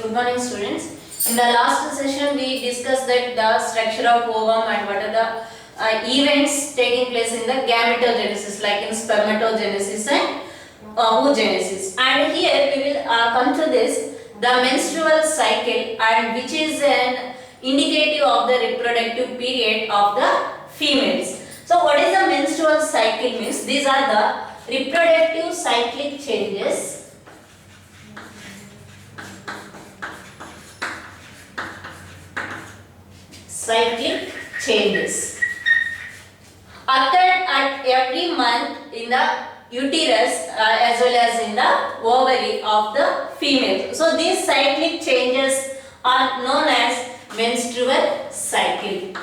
Good morning, students. In the last session, we discussed that the structure of ovum and what are the events taking place in the gametogenesis, like in spermatogenesis and oogenesis. And here we will come to this, the menstrual cycle, and which is an indicative of the reproductive period of the females. So, what is the menstrual cycle means? These are the reproductive cyclic changes. Cyclic changes occurred at every month in the uterus as well as in the ovary of the female. So these cyclic changes are known as menstrual cycle.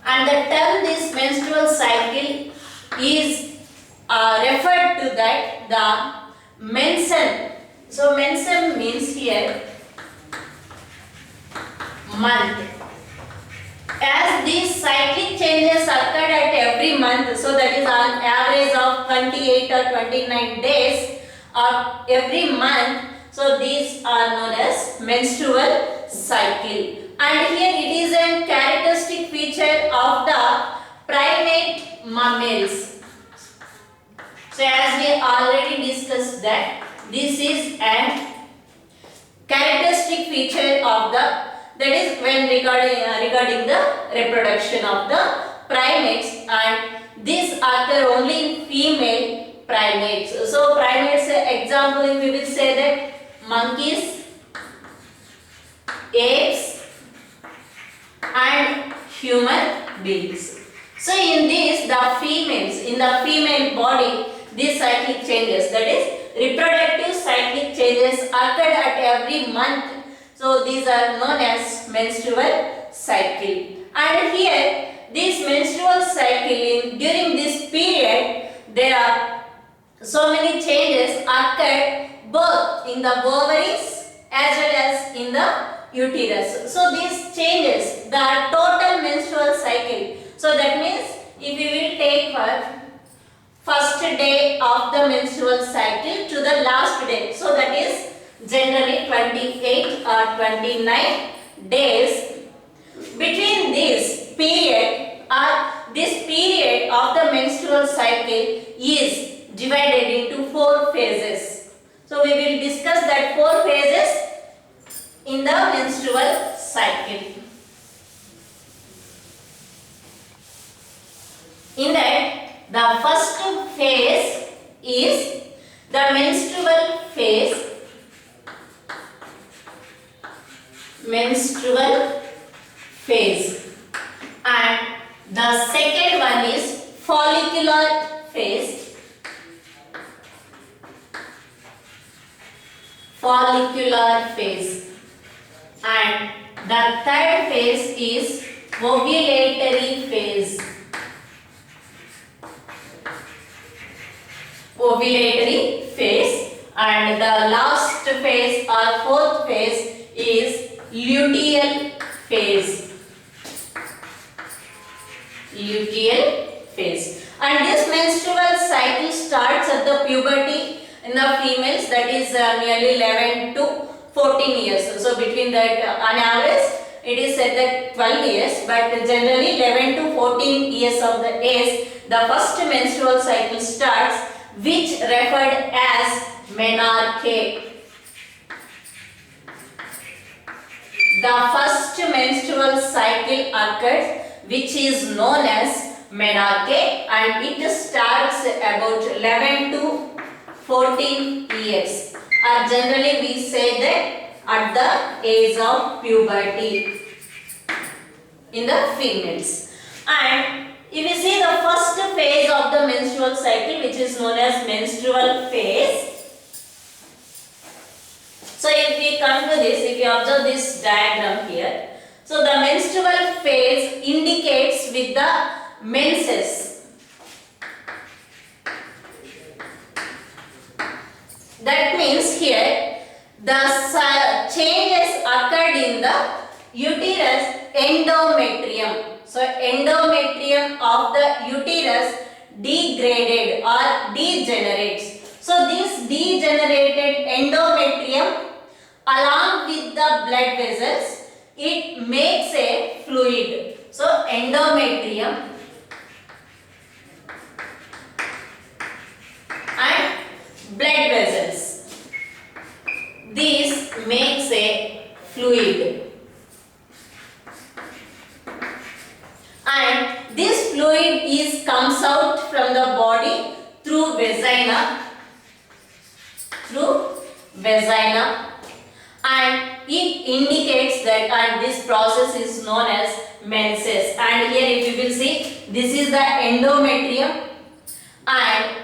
And the term this menstrual cycle is referred to that the mensen. So mensen means here month. As these cyclic changes occurred at every month, so that is on average of 28 or 29 days of every month, so these are known as menstrual cycle. And here it is a characteristic feature of the primate mammals. So as we already discussed that this is a characteristic feature of the, that is when regarding the reproduction of the primates, and this occur only in female primates. So primates, example if we will say that monkeys, apes and human beings. So in this the females, in the female body, these cyclic changes, that is reproductive cyclic changes occurred at every month. So these are known as menstrual cycle. And here this menstrual cycle, during this period there are so many changes occurred both in the ovaries as well as in the uterus. So these changes, the total menstrual cycle. So that means if we will take first day of the menstrual cycle to the last day, so that is generally 28 or 29 days. Between this period of the menstrual cycle is divided into 4 phases. So we will discuss that 4 phases in the menstrual cycle. In that, the first phase is the menstrual phase. Menstrual phase, and the second one is follicular phase. Follicular phase, and the third phase is ovulatory phase. Ovulatory phase, and the last phase or fourth phase is luteal phase. Luteal phase. And this menstrual cycle starts at the puberty in the females, that is nearly 11 to 14 years. So between that on average it is said that 12 years, but generally 11 to 14 years of the age the first menstrual cycle starts, which referred as menarche. The first menstrual cycle occurs, which is known as menarche, and it starts about 11 to 14 years, or generally we say that at the age of puberty in the females. And if you see the first phase of the menstrual cycle, which is known as menstrual phase. So if we come to this, if you observe this diagram here, so the menstrual phase indicates with the menses. That means here the changes occurred in the uterus endometrium. So endometrium of the uterus degraded or degenerates. So this degenerated endometrium along with the blood vessels, it makes a fluid. So endometrium and blood vessels, this makes a fluid, and this fluid is comes out from the body through vagina, and it indicates that, and this process is known as menses. And here if you will see, this is the endometrium, and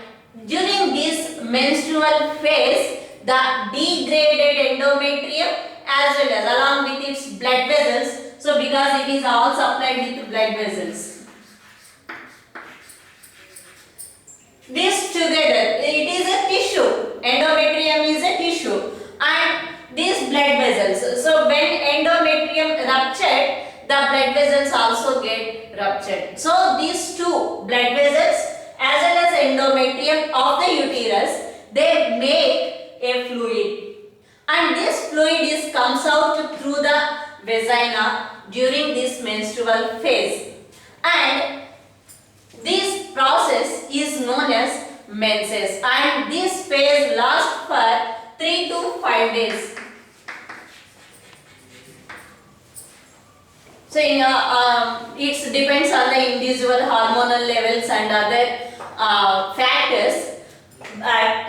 during this menstrual phase, the degraded endometrium as well as along with its blood vessels, so because it is all supplied with blood vessels, this together, it is a tissue, endometrium is a tissue, and these blood vessels, so when endometrium ruptured, the blood vessels also get ruptured. So these two blood vessels as well as endometrium of the uterus, they make a fluid, and this fluid comes out through the vagina during this menstrual phase, and this process is known as menses, and this phase lasts for 3 to 5 days. So it depends on the individual hormonal levels and other factors.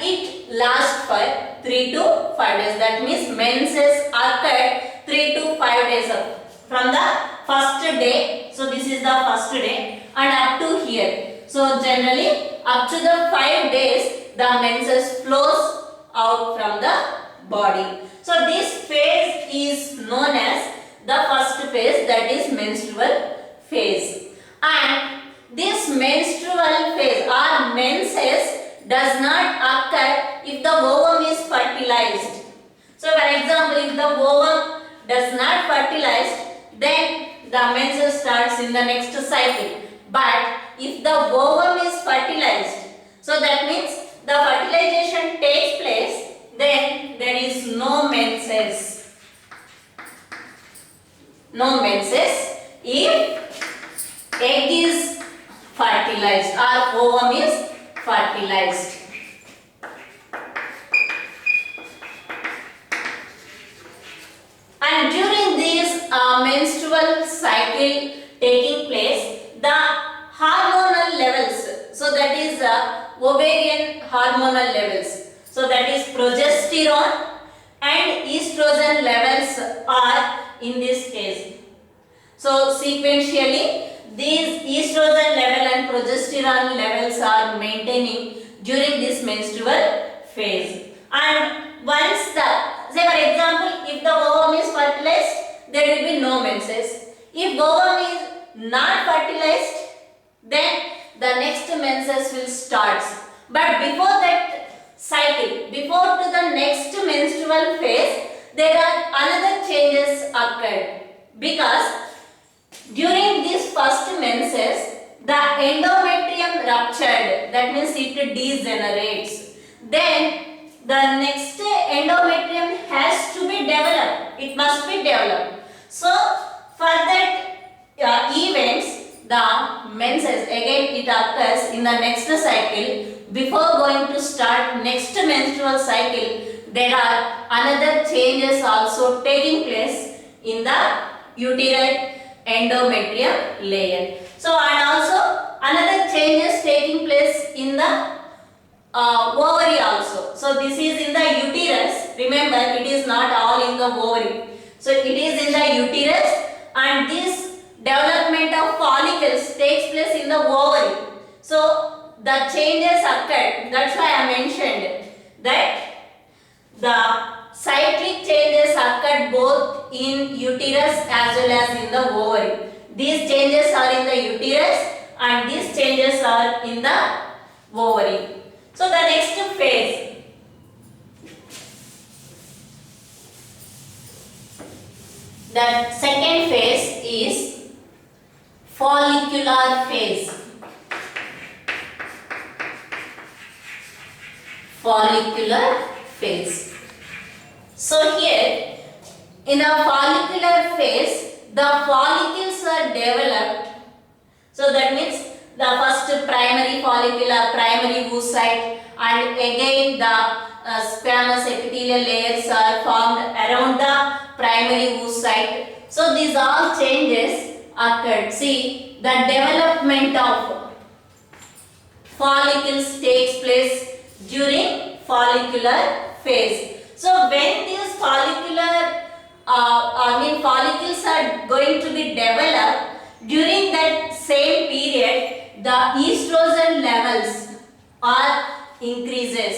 It lasts for 3 to 5 days. That means menses occur 3 to 5 days from the first day. So this is the first day and up to here. So generally up to the 5 days the menses flows out from the body. So this phase is known as the first phase, that is menstrual phase. And this menstrual phase or menses does not occur if the ovum is fertilized. So for example, if the ovum does not fertilized, then the menses starts in the next cycle. But if the ovum is fertilized, so that means the fertilization takes place, then there is no menses. No menses if egg is fertilized or ovum is fertilized. And during this menstrual cycle taking place, the hormonal levels, so that is ovarian hormonal levels, so that is progesterone and estrogen levels are in this case. So sequentially these estrogen level and progesterone levels are maintaining during this menstrual phase. And once the, say for example, if the ovum is fertilized, there will be no menses. If ovum is not fertilized, then the next menses will start. But before that cycle, before to the next menstrual phase, there are another changes occurred, because during this first menses the endometrium ruptured, that means it degenerates. Then the next endometrium has to be developed, it must be developed. So for that events, the menses again it occurs in the next cycle. Before going to start next menstrual cycle, there are another changes also taking place in the uterine endometrium layer. So and also another changes taking place in the ovary also. So this is in the uterus. Remember, it is not all in the ovary. So it is in the uterus, and this development of follicles takes place in the ovary. So the changes occurred. That's why I mentioned that the cyclic changes occurred both in uterus as well as in the ovary. These changes are in the uterus and these changes are in the ovary. So the next phase, the second phase is follicular phase. Follicular phase. So here In the follicular phase, the follicles are developed. So that means the first primary follicle or primary oocyte, and again the squamous epithelial layers are formed around the primary oocyte. So these all changes occurred. See, the development of follicles takes place during follicular phase. So when these follicles are going to be developed, during that same period the estrogen levels are increases.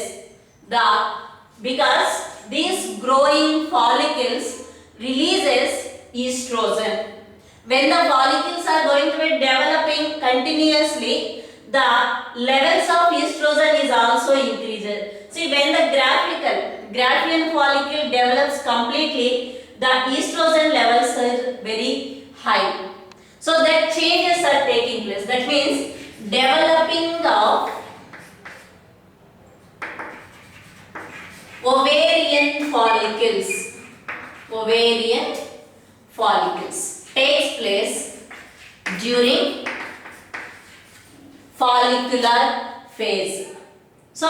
Because these growing follicles releases estrogen. When the follicles are going to be developing continuously, the levels of estrogen is also increases. See, when the Graafian follicle develops completely, the estrogen levels are very high. So that changes are taking place. That means developing of ovarian follicles takes place during follicular phase. So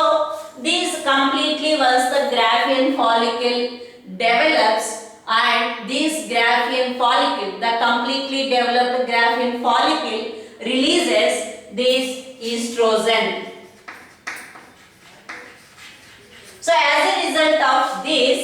these completely, once the Graafian follicle develops, and this Graafian follicle, the completely developed Graafian follicle releases this estrogen. So as a result of this,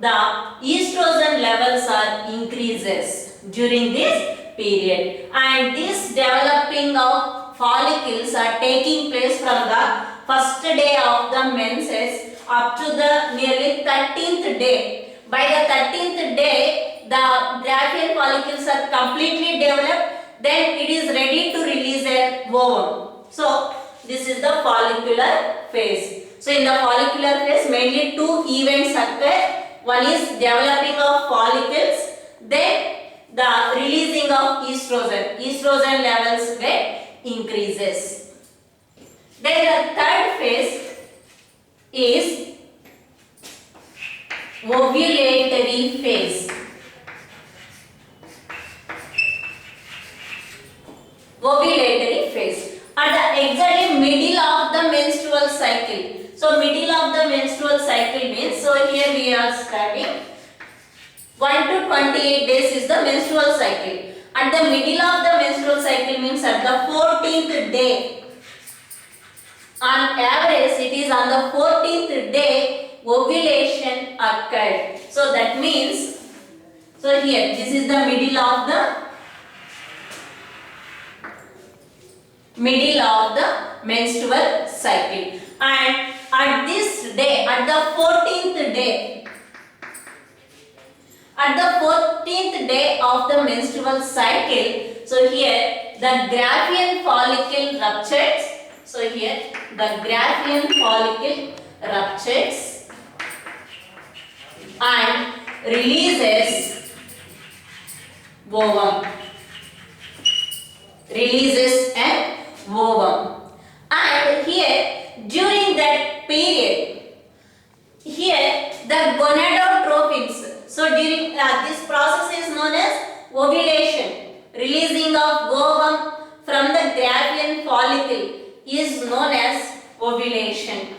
the estrogen levels are increases during this period, and this developing of follicles are taking place from the first day of the menses up to the nearly 13th day. By the 13th day, the Graafian follicles are completely developed, then it is ready to release a ovum. So this is the follicular phase. So in the follicular phase, mainly two events occur. One is developing of follicles, then the releasing of estrogen. Estrogen levels get increases. Then the third phase is ovulatory phase. Ovulatory phase at the exactly middle of the menstrual cycle. So middle of the menstrual cycle means, so here we are studying 1 to 28 days is the menstrual cycle. At the middle of the menstrual cycle means at the 14th day. On average, it is on the 14th day ovulation occurred. So that means, so here this is the middle of the menstrual cycle, and at this day, at the 14th day of the menstrual cycle, so here the Graafian follicle ruptures. So here the Graafian follicle ruptures and releases ovum. And here during that period, here the gonadotrophins. So during this process is known as ovulation. Releasing of ovum from the Graafian follicle is known as ovulation.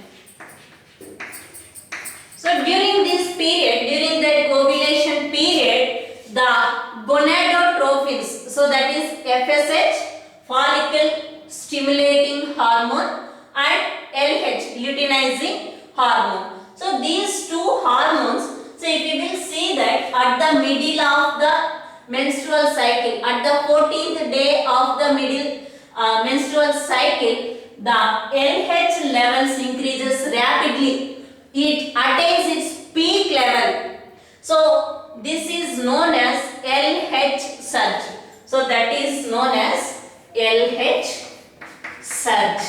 So during this period, during that ovulation period, the gonadotrophins, so that is FSH, follicle stimulating hormone, and LH, luteinizing hormone. So these two hormones, so if you will see that at the middle of the menstrual cycle, at the 14th day of the menstrual cycle, the LH levels increases rapidly. It attains its peak level. So this is known as LH surge. So that is known as LH surge.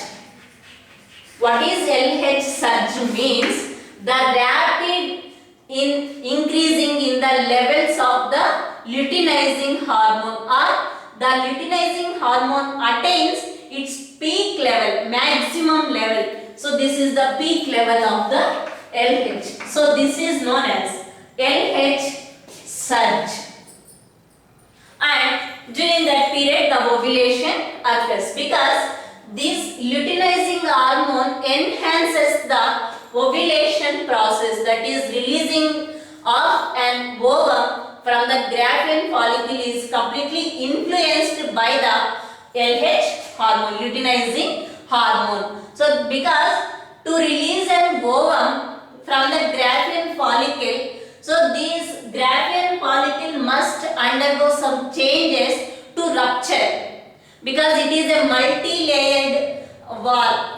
What is LH surge means? The rapid increasing in the levels of the luteinizing hormone, or the luteinizing hormone attains its peak level, maximum level. So this is the peak level of the LH. So this is known as LH surge, and during that period the ovulation occurs because this luteinizing hormone enhances the ovulation process, that is releasing of an ovum from the Graafian follicle is completely influenced by the LH hormone, luteinizing hormone. So because to release an ovum from the Graafian follicle, so this Graafian follicle must undergo some changes to rupture because it is a multi-layered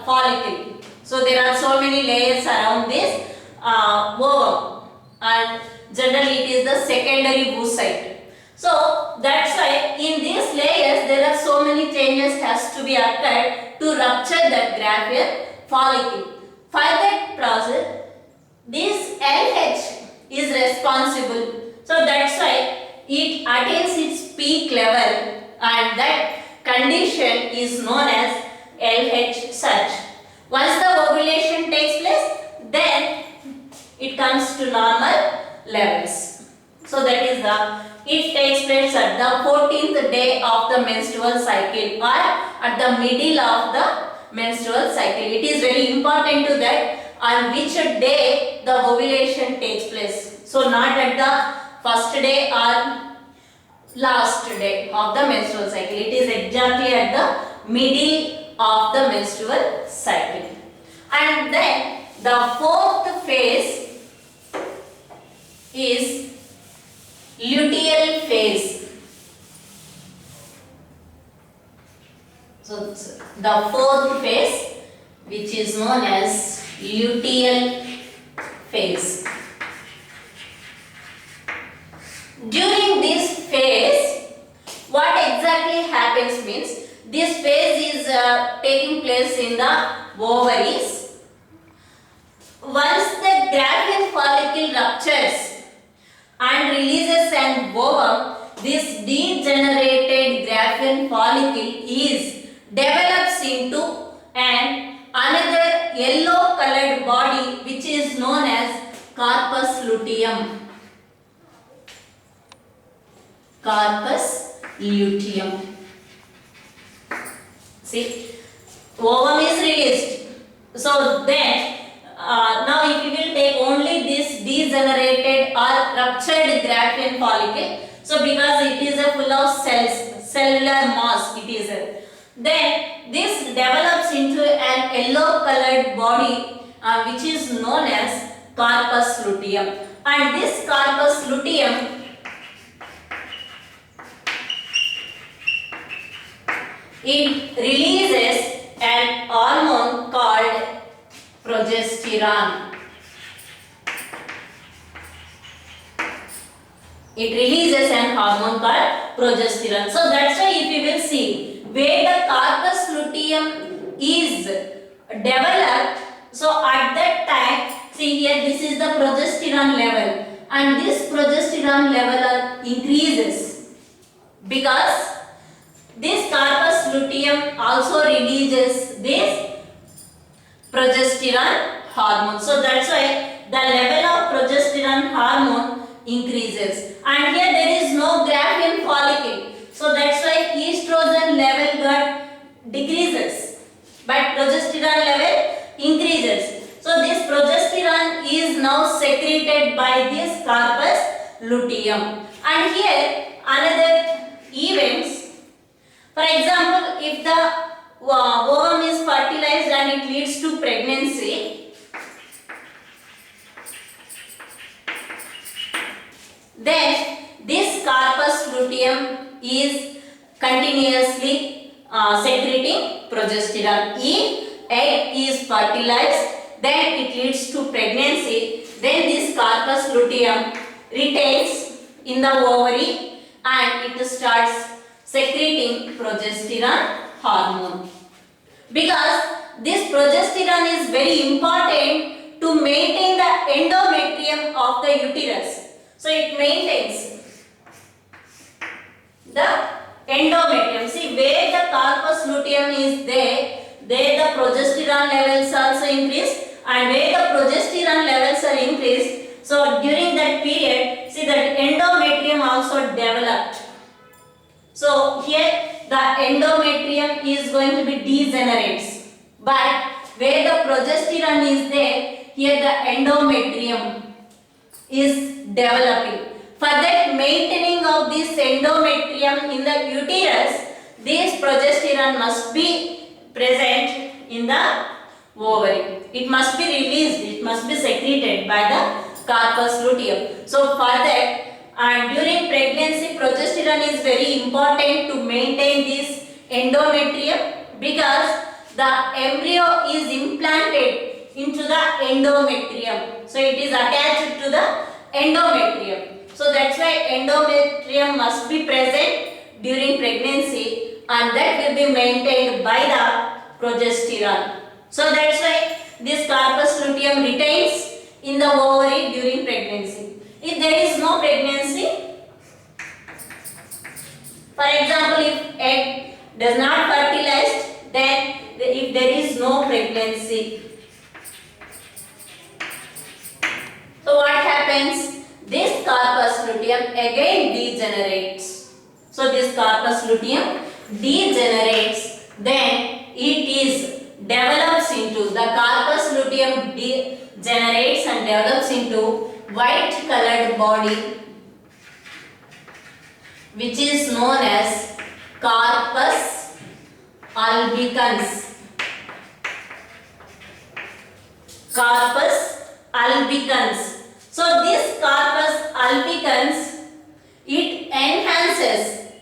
follicle. So there are so many layers around this ovum, and generally it is the secondary oocyte. So that's why in these layers there are so many changes has to be occurred to rupture the Graafian follicle. For that process, this LH is responsible. So that's why it attains its peak level, and that condition is known as LH surge. Once the ovulation takes place, then it comes to normal levels. So that is it takes place at the 14th day of the menstrual cycle or at the middle of the menstrual cycle. It is very important to that on which day the ovulation takes place. So not at the first day or last day of the menstrual cycle. It is exactly at the middle of the menstrual cycle. And then the fourth phase is luteal phase. So the fourth phase, which is known as luteal phase. During this phase, what exactly happens means, this phase is taking place in the ovaries. Once the Graafian follicle ruptures and releases an ovum, this degenerated Graafian follicle is develops into another yellow colored body which is known as corpus luteum. Corpus luteum. See, ovum is released. So then, now if you will take only this degenerated or ruptured Graafian follicle, so because it is a full of cells, cellular mass it is then this develops into an yellow colored body which is known as corpus luteum, and this corpus luteum it releases an hormone called progesterone. It releases an hormone called progesterone. So that's why if you will see where the corpus luteum is developed, so at that time, see here this is the progesterone level, and this progesterone level increases because this corpus luteum also releases this progesterone hormone. So that's why the level of progesterone hormone increases. And here there is no Graafian follicle. So that's why estrogen level got decreases, but progesterone level increases. So this progesterone is now secreted by this corpus luteum. And here another events. For example, if the ovum is fertilized and it leads to pregnancy, then this corpus luteum is continuously secreting progesterone. If egg is fertilized, then it leads to pregnancy, then this corpus luteum retains in the ovary and it starts secreting progesterone hormone. Because this progesterone is very important to maintain the endometrium of the uterus. So it maintains the endometrium. See, where the corpus luteum is there the progesterone levels also increase, and where the progesterone levels are increased, So during that period, see that endometrium also developed. So here the endometrium is going to be degenerates, but where the progesterone is there, here the endometrium is developing. For that maintaining of this endometrium in the uterus, this progesterone must be present in the ovary. It must be released, it must be secreted by the corpus luteum. So for that, and during pregnancy, progesterone is very important to maintain this endometrium, because the embryo is implanted into the endometrium. So it is attached to the endometrium. So that's why endometrium must be present during pregnancy, and that will be maintained by the progesterone. So that's why this corpus luteum retains in the ovary during pregnancy. If there is no pregnancy, for example, if egg does not fertilize, then if there is no pregnancy, so what happens? This corpus luteum again degenerates. So this corpus luteum degenerates, then it is develops into, the corpus luteum degenerates and develops into white colored body, which is known as corpus albicans. Corpus albicans. So this corpus albicans, it enhances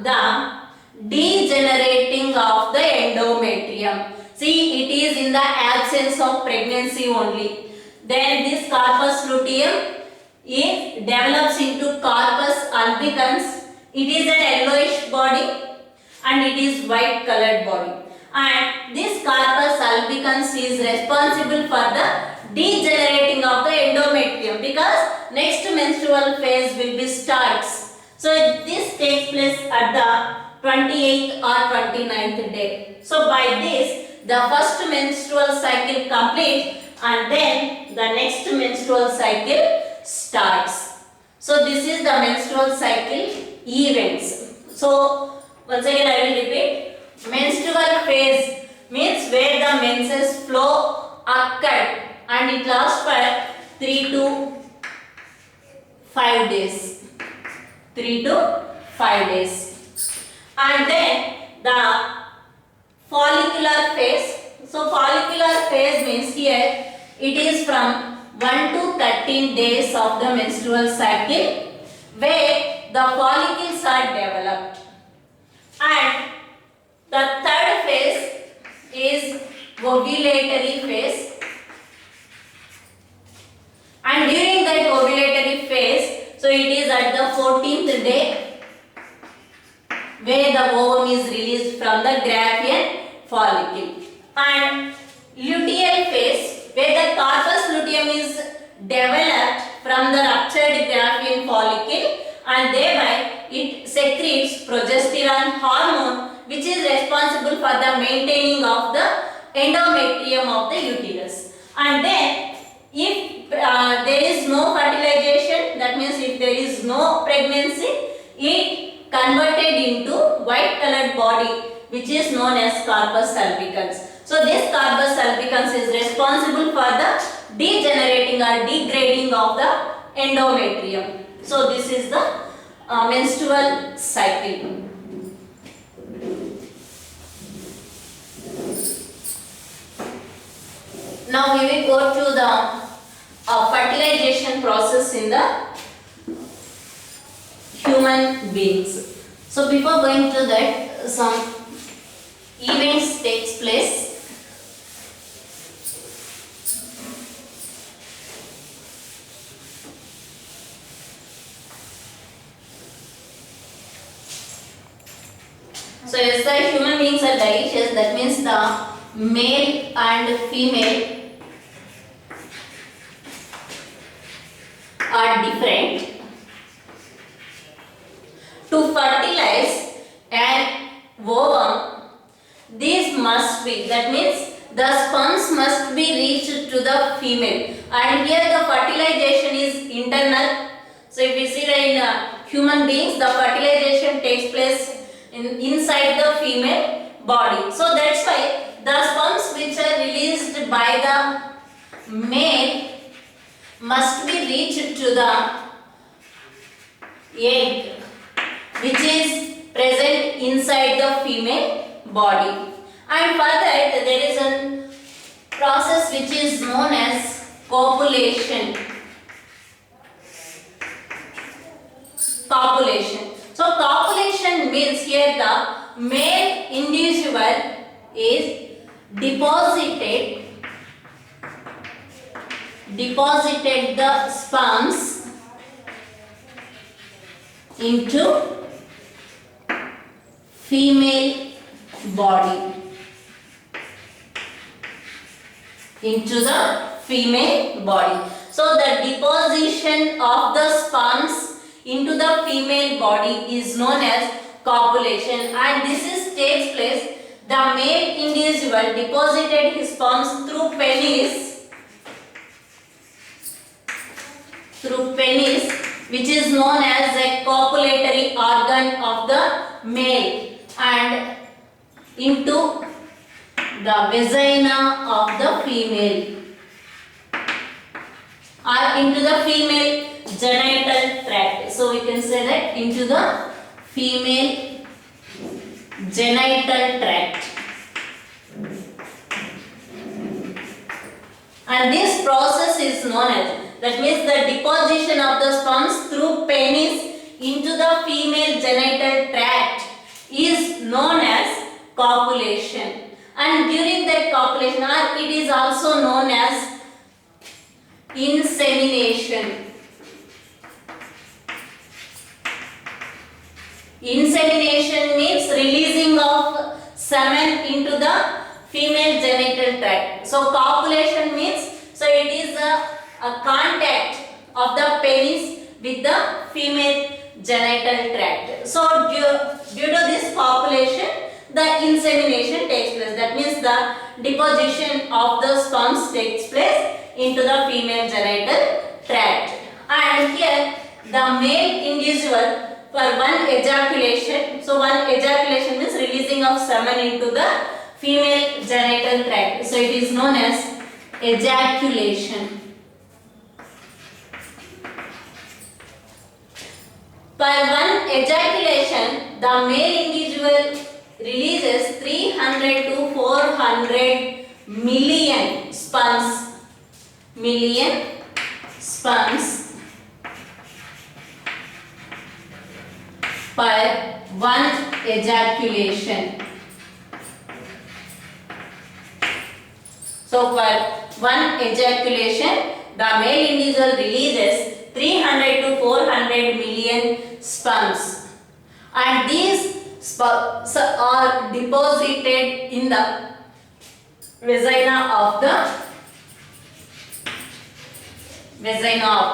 the degenerating of the endometrium. See, it is in the absence of pregnancy only. Then this corpus luteum, it develops into corpus albicans. It is an yellowish body and it is white colored body. And this corpus albicans is responsible for the degenerating of the endometrium, because next menstrual phase will be starts. So this takes place at the 28th or 29th day. So by this, the first menstrual cycle completes, and then the next menstrual cycle starts. So this is the menstrual cycle events. So once again I will repeat. Menstrual phase means where the menses flow occurred, and it lasts for 3 to 5 days. 3 to 5 days. And then the follicular phase. So follicular phase means here it is from 1 to 13 days of the menstrual cycle, where the follicles are developed. And the third phase is ovulatory phase. And during that ovulatory phase, so it is at the 14th day, where the ovum is released from the Graafian follicle. And luteal phase, where the corpus luteum is developed from the ruptured Graafian follicle, and thereby it secretes progesterone hormone, which is responsible for the maintaining of the endometrium of the uterus. And then if there is no fertilization, that means if there is no pregnancy, it converted into white colored body, which is known as corpus albicans. So this corpus albicans is responsible for the degenerating or degrading of the endometrium. So this is the menstrual cycle. Now we will go to the fertilization process in the human beings. So before going to that, some events takes place. So as the human beings are dioecious, that means the male and female are different. To fertilize an ovum, this must be, that means the sperms must be reached to the female, and here the fertilization in human beings, the fertilization takes place inside the female body. So that's why the sperms which are released by the male must be reached to the egg which is present inside the female body. And further, there is a process which is known as copulation. Copulation. So copulation means here the male individual is deposited the sperms into female body. Into the female body. So the deposition of the sperms into the female body is known as copulation, and this takes place. The male individual deposited his sperms through penis, which is known as a copulatory organ of the male, and into the vagina of the female, or into the female genital tract. So we can say that into the female genital tract. And this process is known as, that means the deposition of the sperms through penis into the female genital tract is known as copulation. And during that copulation, or it is also known as insemination. Insemination means releasing of semen into the female genital tract. So copulation means, so it is a contact of the penis with the female genital tract. So due to this copulation, the insemination takes place. That means the deposition of the sperms takes place into the female genital tract. And here the male individual, for one ejaculation, so one ejaculation means releasing of semen into the female genital tract. So it is known as ejaculation. For one ejaculation, the male individual releases 300 to 400 million sperms. Per one ejaculation. So for one ejaculation, the male individual releases 300 to 400 million sperms, and these sperms are deposited in the vagina of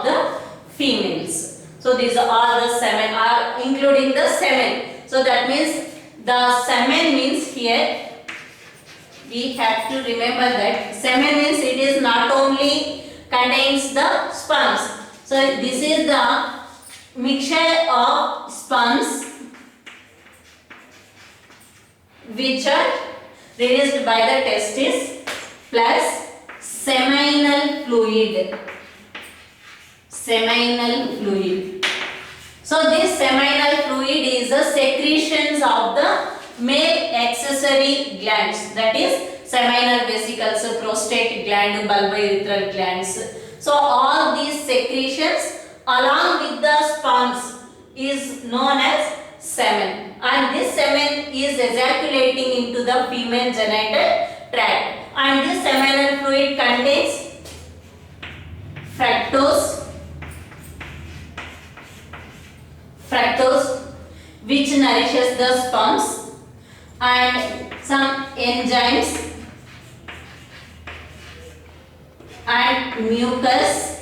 the females. So these are the semen, are including the semen. So that means the semen means here we have to remember that semen means it is not only contains the sperms. So this is the mixture of sperms which are released by the testis plus seminal fluid. So this seminal fluid is the secretions of the male accessory glands, that is seminal vesicles, prostate gland, bulbourethral glands. So all these secretions along with the sperms is known as semen, and this semen is ejaculating into the female genital tract, and this seminal fluid contains fructose which nourishes the sperms, and some enzymes and mucus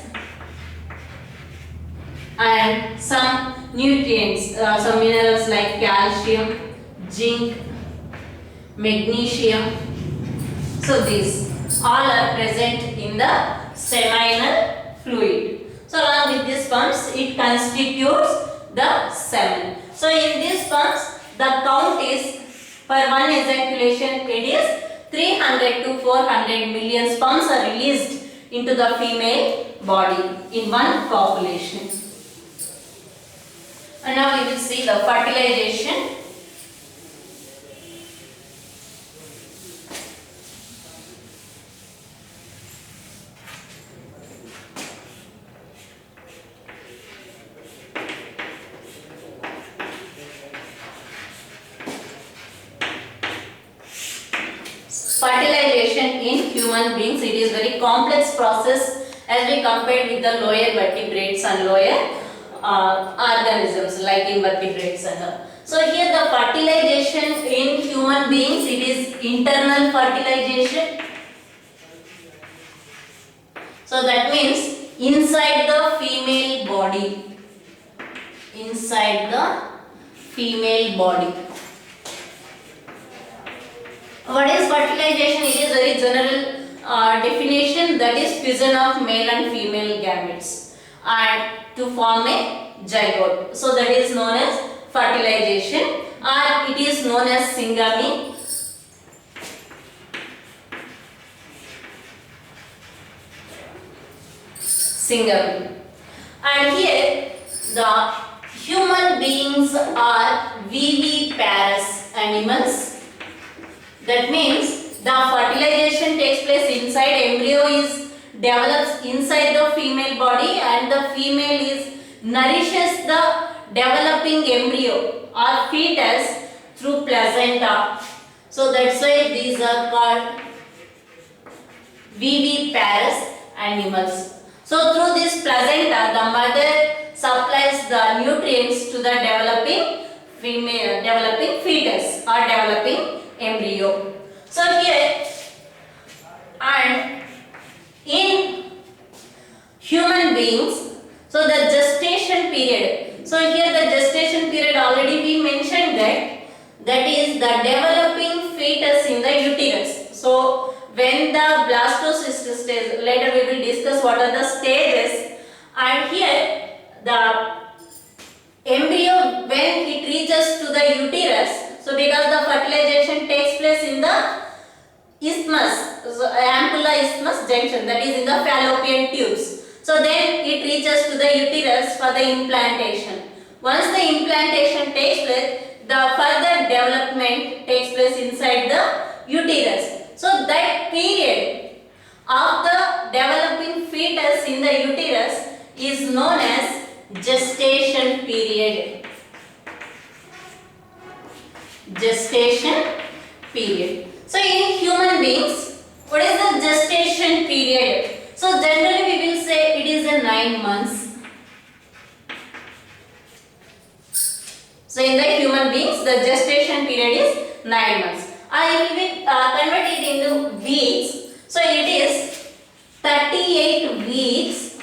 and some nutrients, some minerals like calcium, zinc, magnesium. So these all are present in the seminal fluid. So along with these sperms, it constitutes the semen. So in these sperms, the count is, per one ejaculation, it is 300 to 400 million sperms are released into the female body in one copulation. And now we will see the fertilization. Fertilization in human beings, it is very complex process as we compare with the lower vertebrates and lower organisms like invertebrates and all. So here the fertilization in human beings, it is internal fertilization. So that means inside the female body. Inside the female body. What is fertilization? It is very general definition, that is fusion of male and female gametes and to form a zygote. So that is known as fertilization, or it is known as syngamy. Syngamy. And here the human beings are viviparous animals. That means the fertilization takes place inside, embryo is develops inside the female body, and the female is nourishes the developing embryo or fetus through placenta. So that's why these are called viviparous animals. So through this placenta, the mother supplies the nutrients to the developing fetus or developing embryo. So here, and in human beings, so the gestation period. So here the gestation period already we mentioned that is the developing fetus in the uterus. So when the blastocyst stage, later we will discuss what are the stages, and here the embryo when it reaches to the uterus. So because the fertilization takes place in the isthmus, so ampulla isthmus junction, that is in the fallopian tubes. So then it reaches to the uterus for the implantation. Once the implantation takes place, the further development takes place inside the uterus. So that period of the developing fetus in the uterus is known as gestation period. Gestation period. So in human beings, what is the gestation period? So generally we will say it is a 9 months. So in the human beings, the gestation period is 9 months. If we convert it into weeks, so it is 38 weeks.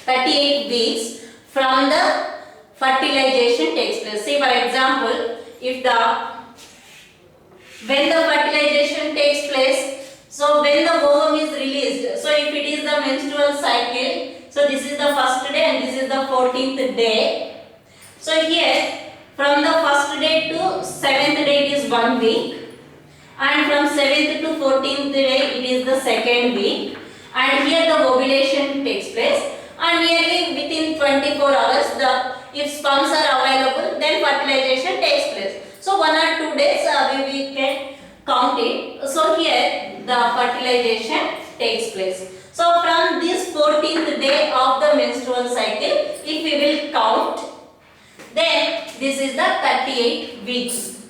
38 weeks from the fertilization takes place. Say for example, if when the fertilization takes place, so when the ovum is released, so if it is the menstrual cycle, so this is the first day and this is the 14th day. So here from the first day to 7th day it is 1 week, and from 7th to 14th day it is the 2nd week, and here the ovulation takes place, and nearly within 24 hours if sperms are available, then fertilization takes place. So 1 or 2 days we can count it. So here the fertilization takes place. So from this 14th day of the menstrual cycle, if we will count, then this is the 38 weeks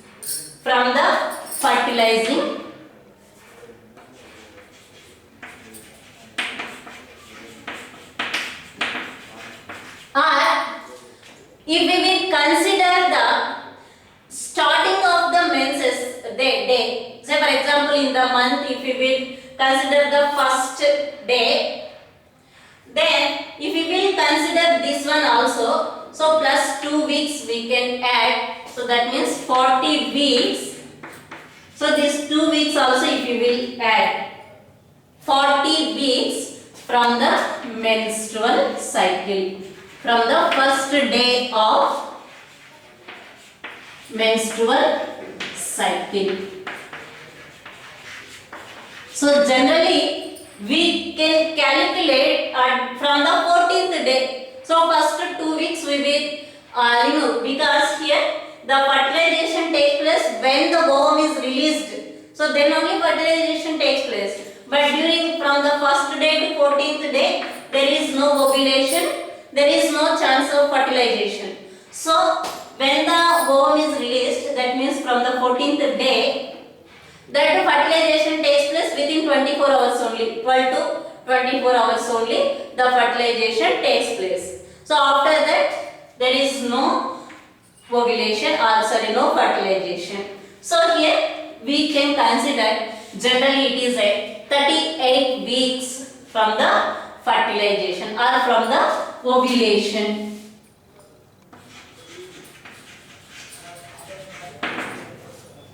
from the fertilizing. Or if we will consider the starting of the menses day, say for example in the month, if we will consider the first day, then if we will consider this one also, so plus 2 weeks we can add, so that means 40 weeks. So this 2 weeks also if we will add 40 weeks from the menstrual cycle. From the first day of menstrual cycle. So generally we can calculate from the 14th day. So first 2 weeks we will remove, because here the fertilization takes place when the ovum is released. So then only fertilization takes place. But during from the first day to 14th day, there is no ovulation, there is no chance of fertilization. So when the ovum is released, that means from the 14th day, that fertilization takes place within 24 hours only, 12 to 24 hours only, the fertilization takes place. So after that, there is no ovulation no fertilization. So here we can consider generally it is a 38 weeks from the fertilization or from the ovulation.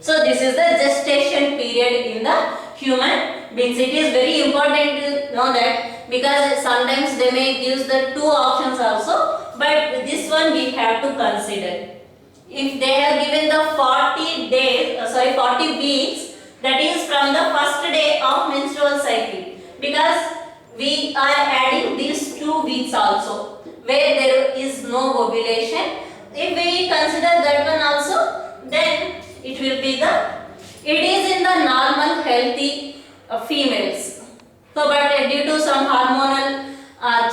So this is the gestation period in the human beings. It is very important to know that, because sometimes they may give the 2 options also, but this one we have to consider. If they have given the 40 weeks, that is from the first day of menstrual cycle, because we are adding these 2 weeks also where there is no ovulation. If we consider that one also, then it will be it is in the normal healthy females. So but due to some hormonal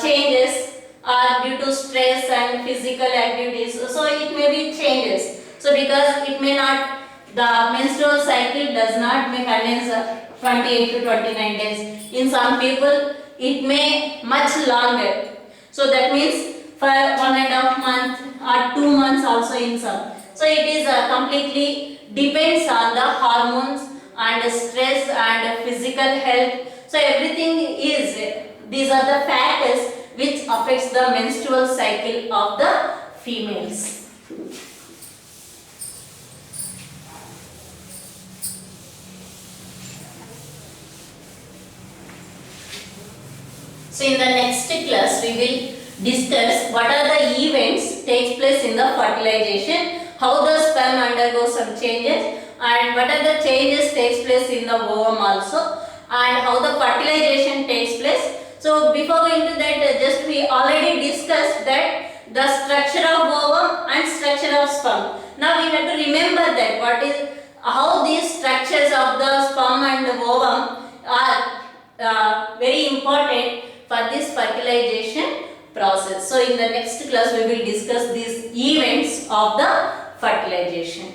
changes or due to stress and physical activities, so it may be changes. So because it may not, the menstrual cycle does not may contains 28 to 29 days. In some people it may much longer. So that means for 1.5 months or 2 months also in some. So it is completely depends on the hormones and stress and physical health. So everything is, these are the factors which affects the menstrual cycle of the females. So in the next class we will discuss what are the events takes place in the fertilization, how the sperm undergoes some changes, and what are the changes takes place in the ovum also, and how the fertilization takes place. So before going to that, just we already discussed that the structure of ovum and structure of sperm. Now we have to remember that how these structures of the sperm and the ovum are very important for this fertilization process. So in the next class we will discuss these events of the fertilization.